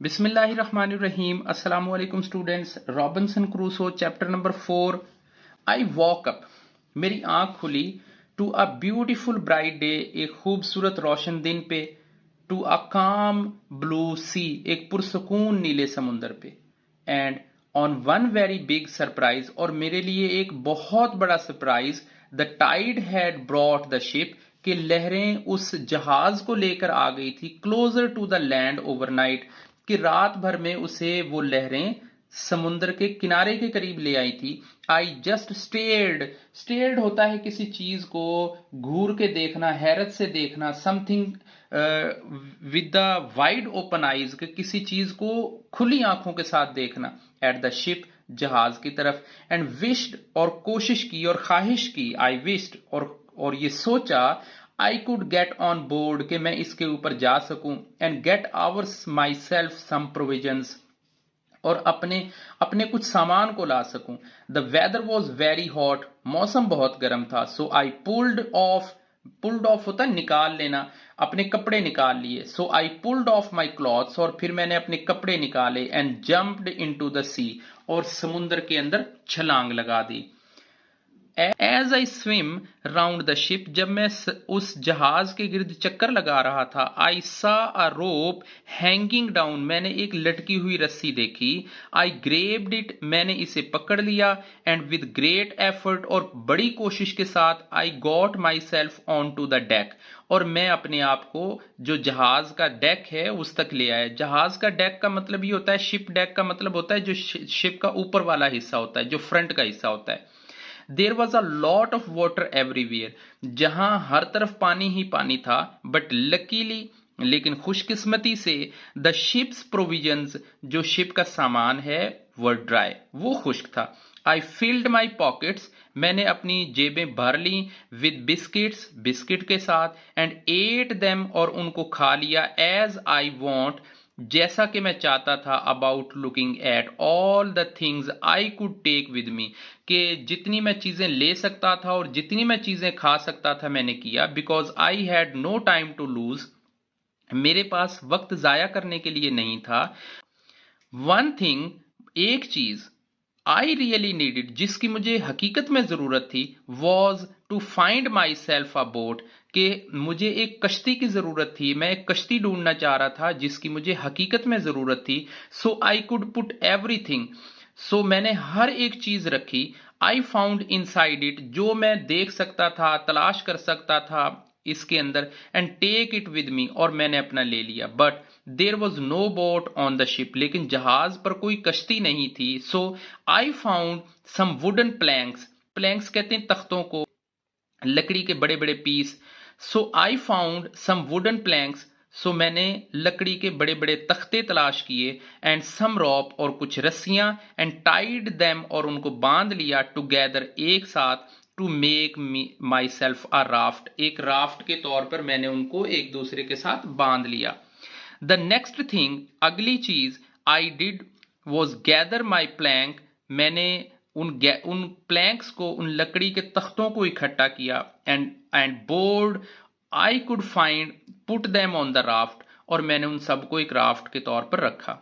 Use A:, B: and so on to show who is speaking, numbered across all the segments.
A: बिस्मिल्लाहिर्रहमानिर्रहीम। अस्सलामु अलैकुम students. Robinson Crusoe chapter number 4। I woke up, मेरी आंख खुली, to a beautiful bright day, एक खूबसूरत रोशन दिन पे, टू अ काम ब्लू सी, एक पुरसकून नीले समुंदर पे, and on one very big surprise, और मेरे लिए एक बहुत बड़ा surprise, the tide had brought the ship, कि लहरें उस जहाज को लेकर आ गई थी, closer to the land overnight, कि रात भर में उसे वो लहरें समुद्र के किनारे के करीब ले आई थी। आई जस्ट स्टेयर्ड होता है किसी चीज को घूर के देखना, हैरत से देखना, something with the wide open eyes, किसी चीज को खुली आंखों के साथ देखना, एट द शिप, जहाज की तरफ, एंड विश्ड, और कोशिश की और ख्वाहिश की, आई विश्ड, और ये सोचा, I could get on board, कि मैं इसके ऊपर जा सकूं, and get ours myself some provisions, और अपने अपने कुछ सामान को ला सकूं। The weather was very hot, मौसम बहुत गर्म था। सो आई पुल्ड ऑफ होता है निकाल लेना, अपने कपड़े निकाल लिए। So I pulled off my clothes, और फिर मैंने अपने कपड़े निकाले, and jumped into the sea, और समुद्र के अंदर छलांग लगा दी। As I swim round the ship, जब मैं उस जहाज के गिर्द चक्कर लगा रहा था, आई सा अ रोप हैंगिंग डाउन, मैंने एक लटकी हुई रस्सी देखी। आई ग्रेब्ड इट, मैंने इसे पकड़ लिया, एंड विद ग्रेट एफर्ट, और बड़ी कोशिश के साथ, I got myself on to the deck, और मैं अपने आप को जो जहाज का डेक है उस तक ले आया। जहाज का डेक का मतलब ये होता है, शिप डेक का मतलब होता है जो शिप का ऊपर वाला हिस्सा होता है, जो फ्रंट का हिस्सा होता है। There was a lot of water everywhere, जहां हर तरफ पानी ही पानी था, बट लकीली, लेकिन खुशकिस्मती से, द शिप्स प्रोविजंस, जो शिप का सामान है, वर ड्राई, वो खुश्क था। आई फिल्ड माई पॉकेट्स, मैंने अपनी जेबें भर ली, विद बिस्किट्स, बिस्किट के साथ, एंड एट देम, और उनको खा लिया, एज आई वॉन्ट, जैसा कि मैं चाहता था, about looking at all the things I could take with me, कि जितनी मैं चीजें ले सकता था और जितनी मैं चीजें खा सकता था मैंने किया। Because I had no time to lose, मेरे पास वक्त जाया करने के लिए नहीं था। वन थिंग, एक चीज, आई रियली नीडेड, जिसकी मुझे हकीकत में जरूरत थी, was to find myself a boat, कि मुझे एक कश्ती की जरूरत थी, मैं एक कश्ती ढूंढना चाह रहा था जिसकी मुझे हकीकत में जरूरत थी। So I could put everything, सो मैंने हर एक चीज रखी। आई फाउंड इनसाइड इट, जो मैं देख सकता था, तलाश कर सकता था इसके अंदर, and take it with me, और मैंने अपना ले लिया। But there was no boat on the ship, लेकिन जहाज पर कोई कश्ती नहीं थी। So I found some wooden planks, planks कहते हैं तख्तों को, लकड़ी के बड़े बड़े piece. So I found some wooden planks, so मैंने लकड़ी के बड़े बड़े तख्ते तलाश किए, एंड सम रॉप, और कुछ रस्सियां, एंड टाइड देम, और उनको बांध लिया, टुगेदर, एक साथ, to make myself a raft, एक राफ्ट के तौर पर मैंने उनको एक दूसरे के साथ बांध लिया। द नेक्स्ट थिंग, अगली चीज, I did was gather my plank, मैंने उन प्लैंक्स को, उन लकड़ी के तख्तों को इकट्ठा किया, and board I could find, put them on the raft, और मैंने उन सबको एक राफ्ट के तौर पर रखा।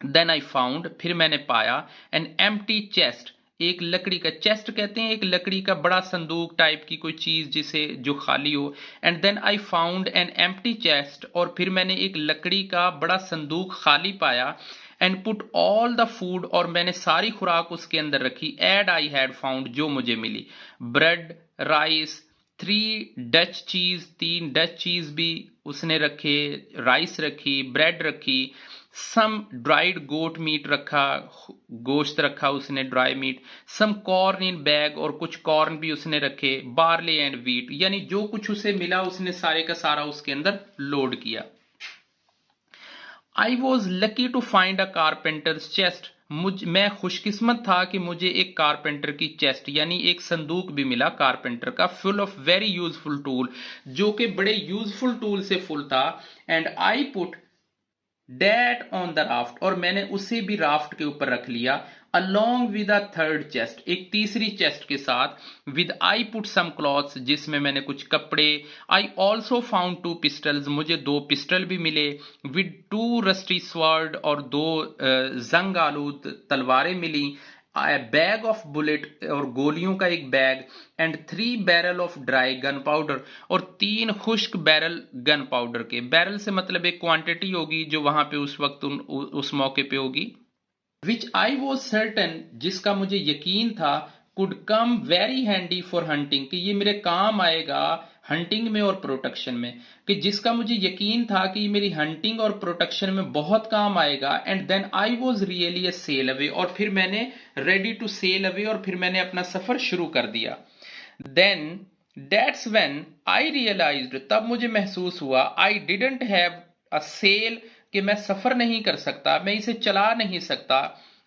A: देन आई फाउंड, फिर मैंने पाया, एन एम्प्टी चेस्ट, एक लकड़ी का, चेस्ट कहते हैं एक लकड़ी का बड़ा संदूक टाइप की कोई चीज जिसे जो खाली हो। And then I found an empty chest, और फिर मैंने एक लकड़ी का बड़ा संदूक खाली पाया, and put all the food, और मैंने सारी खुराक उसके अंदर रखी, एड आई हैड फाउंड, जो मुझे मिली, ब्रेड, राइस, 3 डच चीज, 3 डच चीज भी उसने रखे, राइस रखी, ब्रेड रखी, सम ड्राइड गोट मीट रखा, गोश्त रखा उसने, dry meat, some corn in bag, और कुछ कॉर्न भी उसने रखे, बार्ले एंड वीट, यानी जो कुछ उसे मिला उसने सारे का सारा उसके अंदर लोड किया। I was lucky to find a carpenter's chest, मैं खुशकिस्मत था कि मुझे एक कारपेंटर की चेस्ट, यानी एक संदूक भी मिला कारपेंटर का, full of very useful tool, जो कि बड़े यूजफुल टूल से फुल था। And I put that on the raft, और मैंने उसे भी राफ्ट के ऊपर रख लिया। along with a third chest, एक तीसरी चेस्ट के साथ, with I put some cloths, जिसमें मैंने कुछ कपड़े, I also found 2 pistols, मुझे 2 पिस्टल भी मिले, with 2 rusty sword, और 2 जंग आलूद तलवारें मिली, a bag of bullet, और गोलियों का एक bag, and 3 barrel of dry gunpowder, और 3 खुश्क बैरल गन पाउडर के। बैरल से मतलब एक क्वांटिटी होगी जो वहां पे उस वक्त उस मौके पे होगी। विच आई वॉज सर्टन, जिसका मुझे यकीन था, could come very handy for hunting, कि ये मेरे काम आएगा हंटिंग में और प्रोटेक्शन में, कि जिसका मुझे यकीन था कि ये मेरी हंटिंग और प्रोटेक्शन में बहुत काम आएगा। And then I was really a sail away, और फिर मैंने रेडी टू सेल अवे, और फिर मैंने अपना सफर शुरू कर दिया। Then that's when I realized, तब मुझे महसूस हुआ, I didn't have a sail, कि मैं सफर नहीं कर सकता, मैं इसे चला नहीं सकता,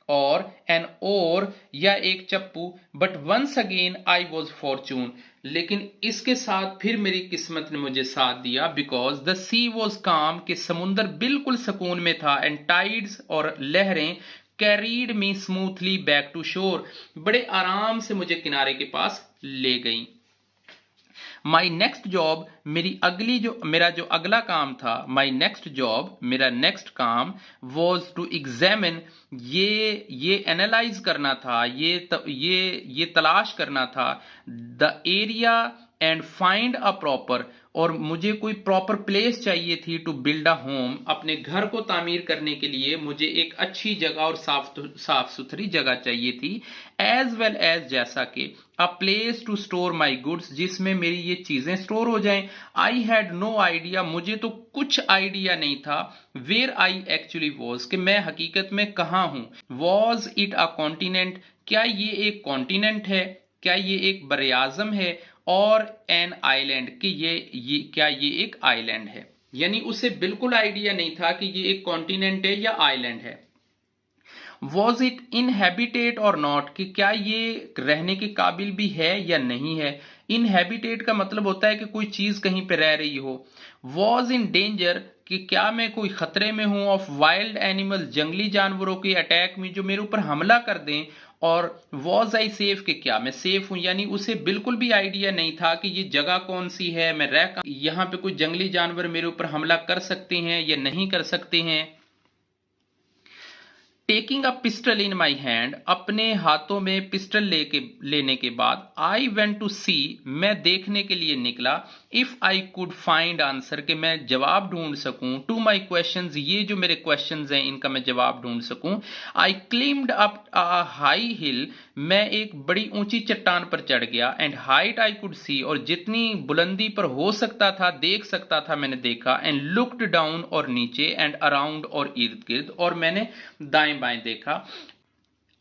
A: और एन और या एक चप्पू, but once again I was fortune, लेकिन इसके साथ फिर मेरी किस्मत ने मुझे साथ दिया, बिकॉज द सी वॉज काम, कि समुंदर बिल्कुल सुकून में था, एंड टाइड्स, और लहरें, carried me smoothly back to shore, बड़े आराम से मुझे किनारे के पास ले गई। माई नेक्स्ट जॉब, मेरा जो अगला काम था, माई नेक्स्ट जॉब, मेरा नेक्स्ट काम, वॉज टू एग्जामिन, ये एनालाइज करना था, ये तलाश करना था, the area and find a proper, और मुझे कोई प्रॉपर प्लेस चाहिए थी टू बिल्ड अ होम, अपने घर को तामीर करने के लिए मुझे एक अच्छी जगह और साफ सुथरी जगह चाहिए थी, एज वेल एज, जैसा कि a place to store my goods, जिसमें मेरी ये चीजें स्टोर हो जाएं। आई हैड नो आइडिया, मुझे तो कुछ आइडिया नहीं था, वेयर आई एक्चुअली वॉज, कि मैं हकीकत में कहाँ हूं। वॉज इट अ कॉन्टिनेंट, क्या ये एक कॉन्टिनेंट है, क्या ये एक बरआज़म है, और एन आइलैंड, कि क्या ये एक आइलैंड है। यानी उसे बिल्कुल आइडिया नहीं था कि ये एक कॉन्टिनेंट है या आइलैंड है। वॉज इट इनहेबिटेट और नॉट, कि क्या ये रहने के काबिल भी है या नहीं है। इनहेबिटेट का मतलब होता है कि कोई चीज कहीं पे रह रही हो। वॉज इन डेंजर, कि क्या मैं कोई खतरे में हूं, ऑफ वाइल्ड एनिमल, जंगली जानवरों के अटैक में, जो मेरे ऊपर हमला कर दें। और वॉज आई सेफ, कि क्या मैं सेफ हूं, यानी उसे बिल्कुल भी आइडिया नहीं था कि ये जगह कौन सी है, मैं यहाँ पे कोई जंगली जानवर मेरे ऊपर हमला कर सकते हैं या नहीं कर सकते हैं। Taking a pistol in my hand, अपने हाथों में पिस्टल लेने के बाद, आई वेंट टू सी, मैं देखने के लिए निकला, if I could find answer, कि मैं जवाब ढूंढ सकूं, टू माई क्वेश्चंस, ये जो मेरे क्वेश्चंस हैं इनका मैं जवाब ढूंढ सकूं। आई क्लिम्ड अप अ हाई हिल, मैं एक बड़ी ऊंची चट्टान पर चढ़ गया, and height I could see, और जितनी बुलंदी पर हो सकता था देख सकता था मैंने देखा, एंड लुक्ड डाउन, और नीचे, एंड अराउंड, और इर्द गिर्द, और मैंने दाएं बाएं देखा।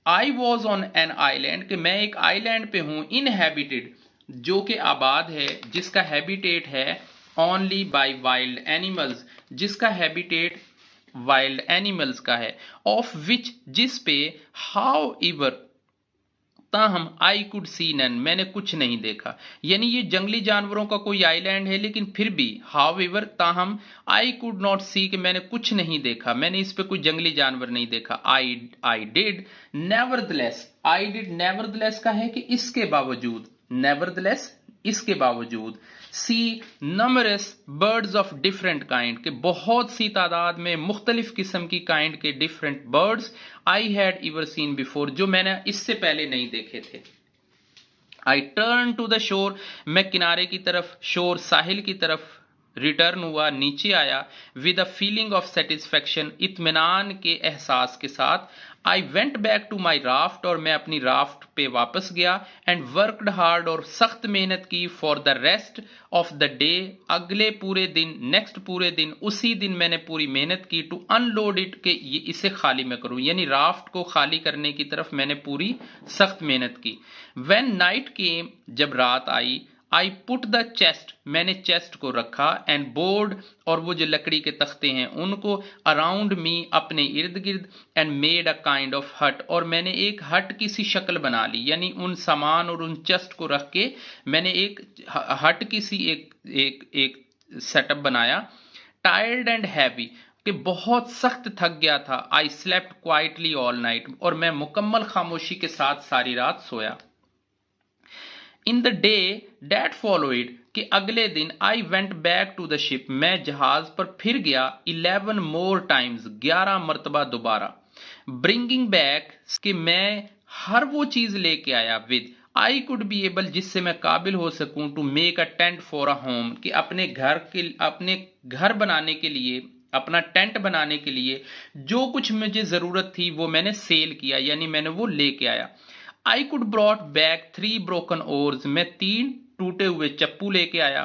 A: I was on an island, कि मैं एक आइलैंड पे हूं, इनहेबिटेड, जो कि आबाद है, जिसका हैबिटेट है ओनली बाय वाइल्ड एनिमल्स, जिसका हैबिटेट वाइल्ड एनिमल्स का है, ऑफ विच, जिस पे, हाउ एवर, ताहम, आई कुड सी नन, मैंने कुछ नहीं देखा। यानी ये जंगली जानवरों का कोई आइलैंड है, लेकिन फिर भी, हाउ एवर, ताहम, आई कुड नॉट सी, कि मैंने कुछ नहीं देखा, मैंने इस पे कोई जंगली जानवर नहीं देखा। I did nevertheless, I did nevertheless का है कि इसके बावजूद, नेवरदलेस, इसके बावजूद, सी नमरस बर्ड्स ऑफ डिफरेंट काइंड, के बहुत सी तादाद में मुख्तलिफ किस्म की काइंड के different birds, I had ever seen before, जो मैंने इससे पहले नहीं देखे थे। I turn to the shore, मैं किनारे की तरफ, शोर साहिल की तरफ रिटर्न हुआ, नीचे आया, with a feeling of satisfaction, इत्मीनान के एहसास के साथ। I went back to my raft, और मैं अपनी राफ्ट पे वापस गया, एंड वर्कड हार्ड, और सख्त मेहनत की, for the rest of the day, अगले पूरे दिन, नेक्स्ट पूरे दिन, उसी दिन मैंने पूरी मेहनत की, टू अनलोड इट, के इसे खाली मैं करूं, यानी राफ्ट को खाली करने की तरफ मैंने पूरी सख्त मेहनत की। व्हेन नाइट केम, जब रात आई, आई पुट द चेस्ट, मैंने चेस्ट को रखा, एंड बोर्ड, और वो जो लकड़ी के तख्ते हैं उनको, अराउंड मी, अपने इर्द गिर्द, and made a kind of हट, और मैंने एक हट की सी शक्ल बना ली, यानी उन सामान और उन चेस्ट को रख के मैंने एक हट की सी एक सेटअप बनाया। टायर्ड एंड हैवी, कि बहुत सख्त थक गया था। I slept quietly all night, और मैं मुकम्मल खामोशी के साथ सारी रात सोया। In the day that followed, कि अगले दिन, I went back to the ship, मैं जहाज पर फिर गया 11 मोर टाइम्स, 11 मरतबा दोबारा। ब्रिंगिंग बैक, कि मैं हर वो चीज लेके आया, with I could be able, जिससे मैं काबिल हो सकूं, to make a tent for a home, कि अपने घर बनाने के लिए, अपना टेंट बनाने के लिए जो कुछ मुझे जरूरत थी वो मैंने सेल किया, यानी मैंने वो लेके आया। I could brought back 3 broken ores, मैं 3 टूटे हुए चप्पू लेके आया।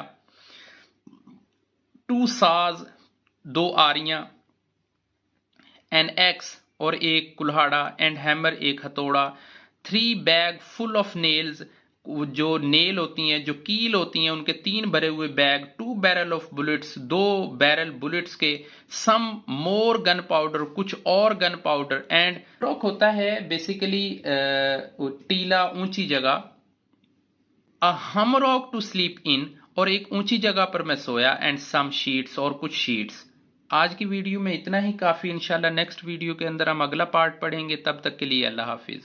A: 2 साज, 2 आरियां, एन एक्स, और एक कुल्हाड़ा, एंड हैमर, एक हथौड़ा। 3 बैग फुल ऑफ नेल्स, जो नेल होती हैं, जो कील होती हैं, उनके 3 भरे हुए bag. 2 barrel of bullets, 2 barrel bullets के। सम मोर गन पाउडर, कुछ और गन पाउडर। एंड रॉक होता है बेसिकली टीला, ऊंची जगह। अ हम रॉक टू स्लीप इन, और एक ऊंची जगह पर मैं सोया। एंड सम शीट्स, और कुछ शीट्स। आज की वीडियो में इतना ही काफी। इंशाल्लाह नेक्स्ट वीडियो के अंदर हम अगला पार्ट पढ़ेंगे। तब तक के लिए अल्लाह हाफिज।